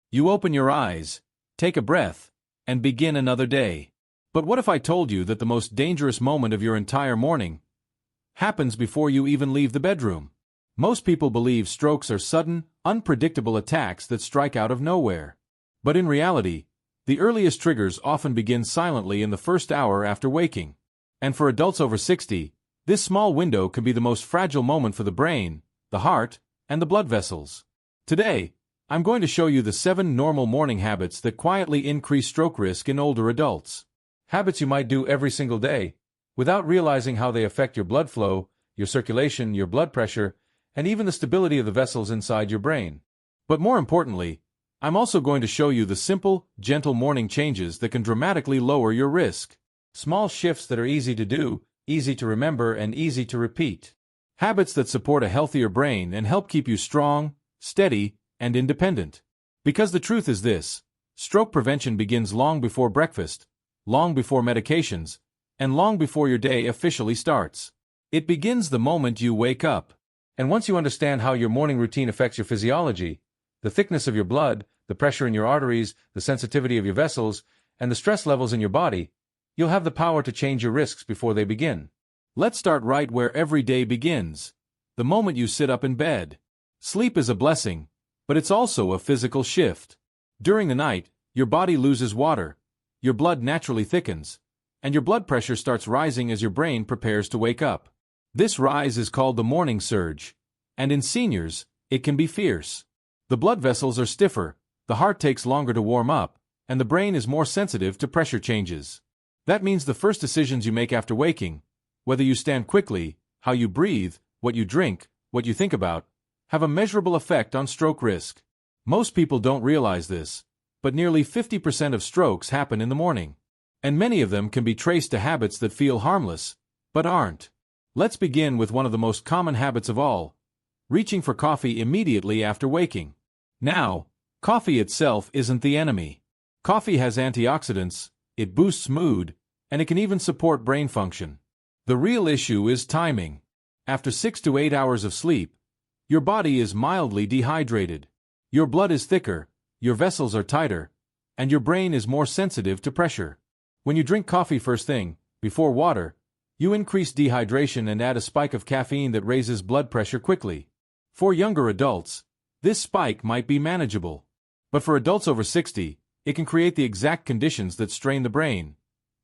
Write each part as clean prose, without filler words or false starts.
You open your eyes, take a breath, and begin another day. But what if I told you that the most dangerous moment of your entire morning happens before you even leave the bedroom? Most people believe strokes are sudden, unpredictable attacks that strike out of nowhere. But in reality, the earliest triggers often begin silently in the first hour after waking. And for adults over 60, this small window can be the most fragile moment for the brain, the heart, and the blood vessels. Today, I'm going to show you the 7 normal morning habits that quietly increase stroke risk in older adults. Habits you might do every single day, without realizing how they affect your blood flow, your circulation, your blood pressure, and even the stability of the vessels inside your brain. But more importantly, I'm also going to show you the simple, gentle morning changes that can dramatically lower your risk. Small shifts that are easy to do, easy to remember, and easy to repeat. Habits that support a healthier brain and help keep you strong, steady, and independent. Because the truth is this: stroke prevention begins long before breakfast, long before medications, and long before your day officially starts. It begins the moment you wake up. And once you understand how your morning routine affects your physiology, the thickness of your blood, the pressure in your arteries, the sensitivity of your vessels, and the stress levels in your body, you'll have the power to change your risks before they begin. Let's start right where every day begins: the moment you sit up in bed. Sleep is a blessing, but it's also a physical shift. During the night, your body loses water, your blood naturally thickens, and your blood pressure starts rising as your brain prepares to wake up. This rise is called the morning surge, and in seniors, it can be fierce. The blood vessels are stiffer, the heart takes longer to warm up, and the brain is more sensitive to pressure changes. That means the first decisions you make after waking, whether you stand quickly, how you breathe, what you drink, what you think about, have a measurable effect on stroke risk. Most people don't realize this, but nearly 50% of strokes happen in the morning. And many of them can be traced to habits that feel harmless, but aren't. Let's begin with one of the most common habits of all: reaching for coffee immediately after waking. Now, coffee itself isn't the enemy. Coffee has antioxidants, it boosts mood, and it can even support brain function. The real issue is timing. After 6 to 8 hours of sleep, your body is mildly dehydrated. Your blood is thicker, your vessels are tighter, and your brain is more sensitive to pressure. When you drink coffee first thing, before water, you increase dehydration and add a spike of caffeine that raises blood pressure quickly. For younger adults, this spike might be manageable. But for adults over 60, it can create the exact conditions that strain the brain: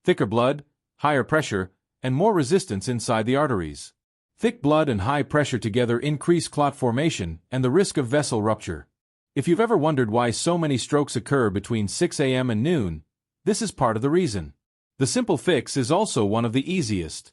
thicker blood, higher pressure, and more resistance inside the arteries. Thick blood and high pressure together increase clot formation and the risk of vessel rupture. If you've ever wondered why so many strokes occur between 6 a.m. and noon, this is part of the reason. The simple fix is also one of the easiest.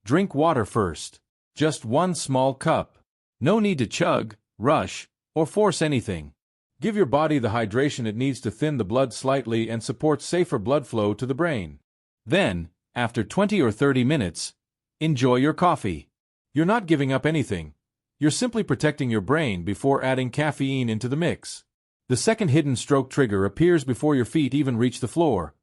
Drink water first. Just 1 small cup. No need to chug, rush, or force anything. Give your body the hydration it needs to thin the blood slightly and support safer blood flow to the brain. Then, after 20 or 30 minutes, enjoy your coffee. You're not giving up anything. You're simply protecting your brain before adding caffeine into the mix. The second hidden stroke trigger appears before your feet even reach the floor: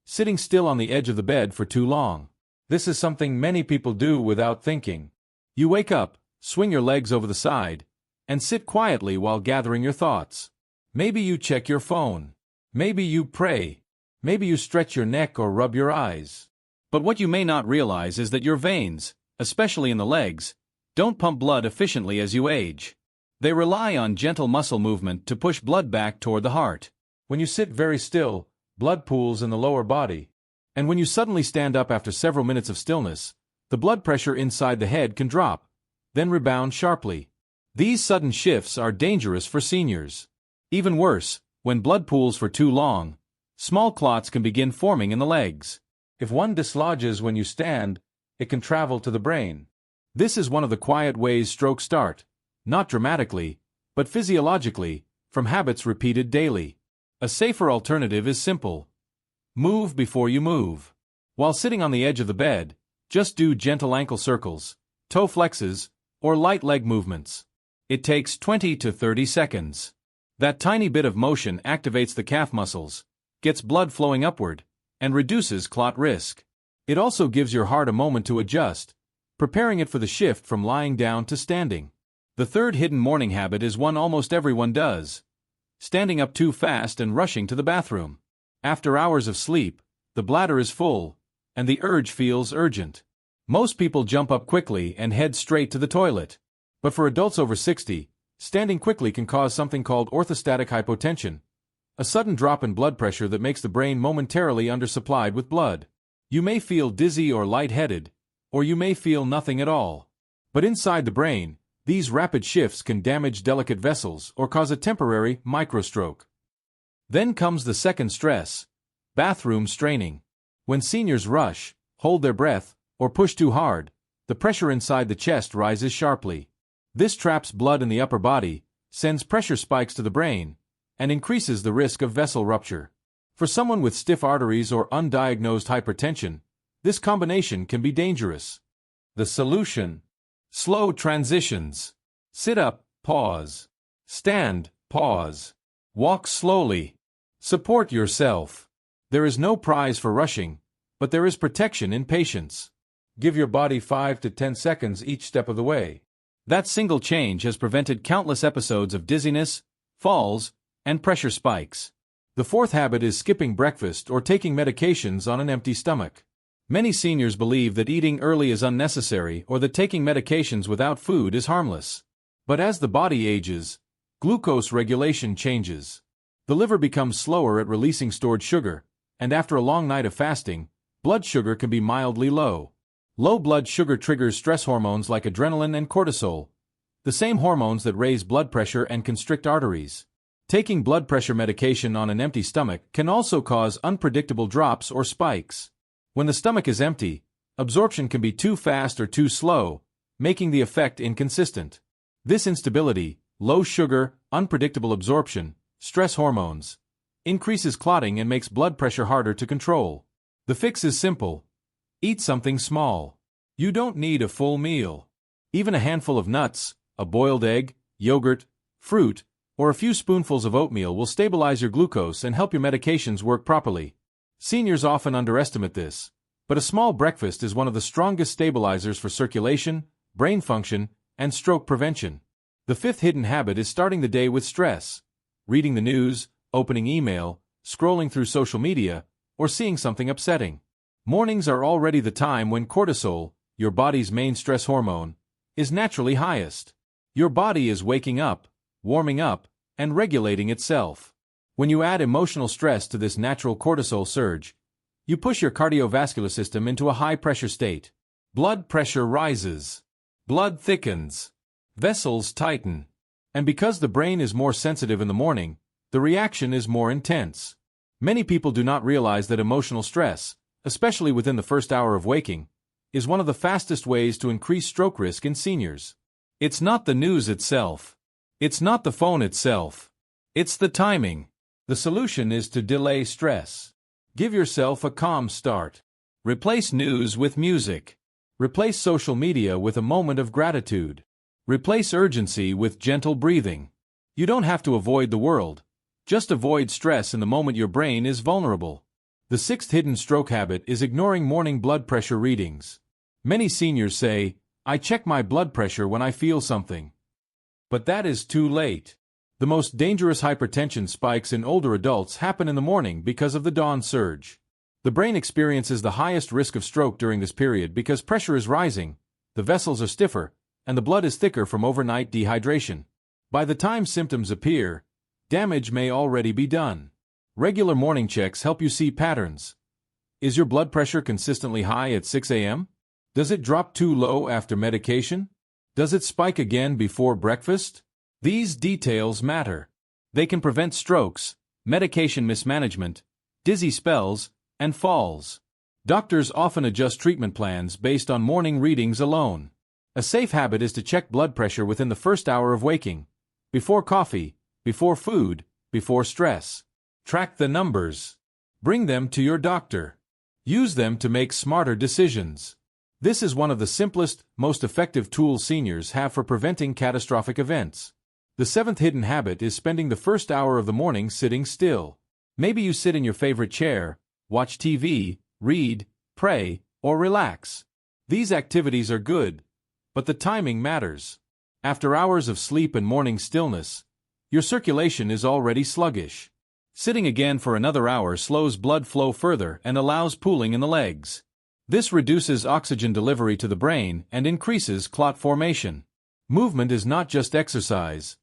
sitting still on the edge of the bed for too long. This is something many people do without thinking. You wake up, swing your legs over the side, and sit quietly while gathering your thoughts. Maybe you check your phone. Maybe you pray. Maybe you stretch your neck or rub your eyes. But what you may not realize is that your veins, especially in the legs, don't pump blood efficiently as you age. They rely on gentle muscle movement to push blood back toward the heart. When you sit very still, blood pools in the lower body. And when you suddenly stand up after several minutes of stillness, the blood pressure inside the head can drop, then rebound sharply. These sudden shifts are dangerous for seniors. Even worse, when blood pools for too long, small clots can begin forming in the legs. If one dislodges when you stand, it can travel to the brain. This is one of the quiet ways strokes start, not dramatically, but physiologically, from habits repeated daily. A safer alternative is simple. Move before you move. While sitting on the edge of the bed, just do gentle ankle circles, toe flexes, or light leg movements. It takes 20 to 30 seconds. That tiny bit of motion activates the calf muscles, gets blood flowing upward, and reduces clot risk. It also gives your heart a moment to adjust, preparing it for the shift from lying down to standing. The third hidden morning habit is one almost everyone does: standing up too fast and rushing to the bathroom. After hours of sleep, the bladder is full, and the urge feels urgent. Most people jump up quickly and head straight to the toilet. But for adults over 60, standing quickly can cause something called orthostatic hypotension, a sudden drop in blood pressure that makes the brain momentarily undersupplied with blood. You may feel dizzy or lightheaded, or you may feel nothing at all. But inside the brain, these rapid shifts can damage delicate vessels or cause a temporary microstroke. Then comes the second stress: bathroom straining. When seniors rush, hold their breath, or push too hard, the pressure inside the chest rises sharply. This traps blood in the upper body, sends pressure spikes to the brain, and increases the risk of vessel rupture. For someone with stiff arteries or undiagnosed hypertension, this combination can be dangerous. The solution: slow transitions. Sit up, pause. Stand, pause. Walk slowly. Support yourself. There is no prize for rushing, but there is protection in patience. Give your body 5 to 10 seconds each step of the way. That single change has prevented countless episodes of dizziness, falls, and pressure spikes. The fourth habit is skipping breakfast or taking medications on an empty stomach. Many seniors believe that eating early is unnecessary or that taking medications without food is harmless. But as the body ages, glucose regulation changes. The liver becomes slower at releasing stored sugar, and after a long night of fasting, blood sugar can be mildly low. Low blood sugar triggers stress hormones like adrenaline and cortisol, the same hormones that raise blood pressure and constrict arteries. Taking blood pressure medication on an empty stomach can also cause unpredictable drops or spikes. When the stomach is empty, absorption can be too fast or too slow, making the effect inconsistent. This instability, low sugar, unpredictable absorption, stress hormones, increases clotting and makes blood pressure harder to control. The fix is simple: eat something small. You don't need a full meal. Even a handful of nuts, a boiled egg, yogurt, fruit, or a few spoonfuls of oatmeal will stabilize your glucose and help your medications work properly. Seniors often underestimate this, but a small breakfast is one of the strongest stabilizers for circulation, brain function, and stroke prevention. The fifth hidden habit is starting the day with stress: reading the news, opening email, scrolling through social media, or seeing something upsetting. Mornings are already the time when cortisol, your body's main stress hormone, is naturally highest. Your body is waking up, warming up, and regulating itself. When you add emotional stress to this natural cortisol surge, you push your cardiovascular system into a high-pressure state. Blood pressure rises. Blood thickens. Vessels tighten. And because the brain is more sensitive in the morning, the reaction is more intense. Many people do not realize that emotional stress, especially within the first hour of waking, is one of the fastest ways to increase stroke risk in seniors. It's not the news itself. It's not the phone itself. It's the timing. The solution is to delay stress. Give yourself a calm start. Replace news with music. Replace social media with a moment of gratitude. Replace urgency with gentle breathing. You don't have to avoid the world. Just avoid stress in the moment your brain is vulnerable. The sixth hidden stroke habit is ignoring morning blood pressure readings. Many seniors say, "I check my blood pressure when I feel something." But that is too late. The most dangerous hypertension spikes in older adults happen in the morning because of the dawn surge. The brain experiences the highest risk of stroke during this period because pressure is rising, the vessels are stiffer, and the blood is thicker from overnight dehydration. By the time symptoms appear, damage may already be done. Regular morning checks help you see patterns. Is your blood pressure consistently high at 6 a.m.? Does it drop too low after medication? Does it spike again before breakfast? These details matter. They can prevent strokes, medication mismanagement, dizzy spells, and falls. Doctors often adjust treatment plans based on morning readings alone. A safe habit is to check blood pressure within the first hour of waking, before coffee, before food, before stress. Track the numbers. Bring them to your doctor. Use them to make smarter decisions. This is one of the simplest, most effective tools seniors have for preventing catastrophic events. The seventh hidden habit is spending the first hour of the morning sitting still. Maybe you sit in your favorite chair, watch TV, read, pray, or relax. These activities are good, but the timing matters. After hours of sleep and morning stillness, your circulation is already sluggish. Sitting again for another hour slows blood flow further and allows pooling in the legs. This reduces oxygen delivery to the brain and increases clot formation. Movement is not just exercise.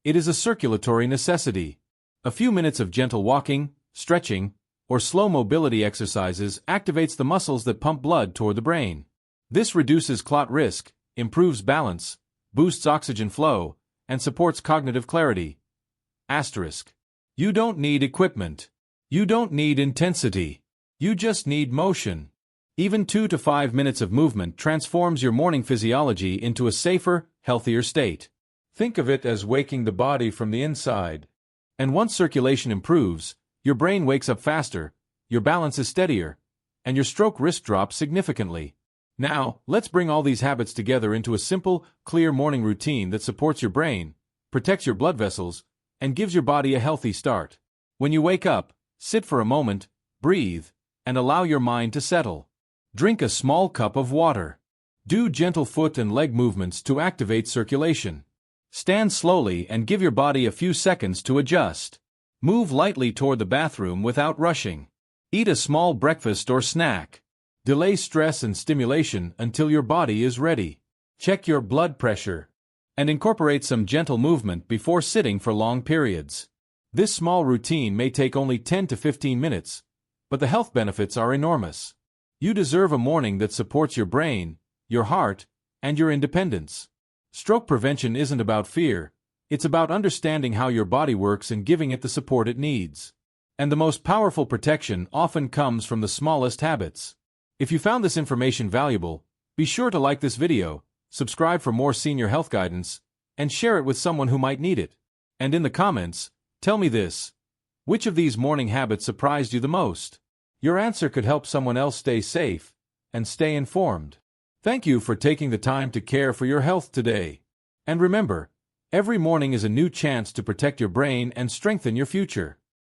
It is a circulatory necessity. A few minutes of gentle walking, stretching, or slow mobility exercises activates the muscles that pump blood toward the brain. This reduces clot risk, improves balance, boosts oxygen flow, and supports cognitive clarity. Asterisk. You don't need equipment. You don't need intensity. You just need motion. Even 2 to 5 minutes of movement transforms your morning physiology into a safer, healthier state. Think of it as waking the body from the inside. And once circulation improves, your brain wakes up faster, your balance is steadier, and your stroke risk drops significantly. Now, let's bring all these habits together into a simple, clear morning routine that supports your brain, protects your blood vessels, and gives your body a healthy start. When you wake up, sit for a moment, breathe, and allow your mind to settle. Drink a small cup of water. Do gentle foot and leg movements to activate circulation. Stand slowly and give your body a few seconds to adjust. Move lightly toward the bathroom without rushing. Eat a small breakfast or snack. Delay stress and stimulation until your body is ready. Check your blood pressure. And incorporate some gentle movement before sitting for long periods. This small routine may take only 10 to 15 minutes, but the health benefits are enormous. You deserve a morning that supports your brain, your heart, and your independence. Stroke prevention isn't about fear, it's about understanding how your body works and giving it the support it needs. And the most powerful protection often comes from the smallest habits. If you found this information valuable, be sure to like this video, subscribe for more senior health guidance, and share it with someone who might need it. And in the comments, tell me this: which of these morning habits surprised you the most? Your answer could help someone else stay safe and stay informed. Thank you for taking the time to care for your health today. And remember, every morning is a new chance to protect your brain and strengthen your future.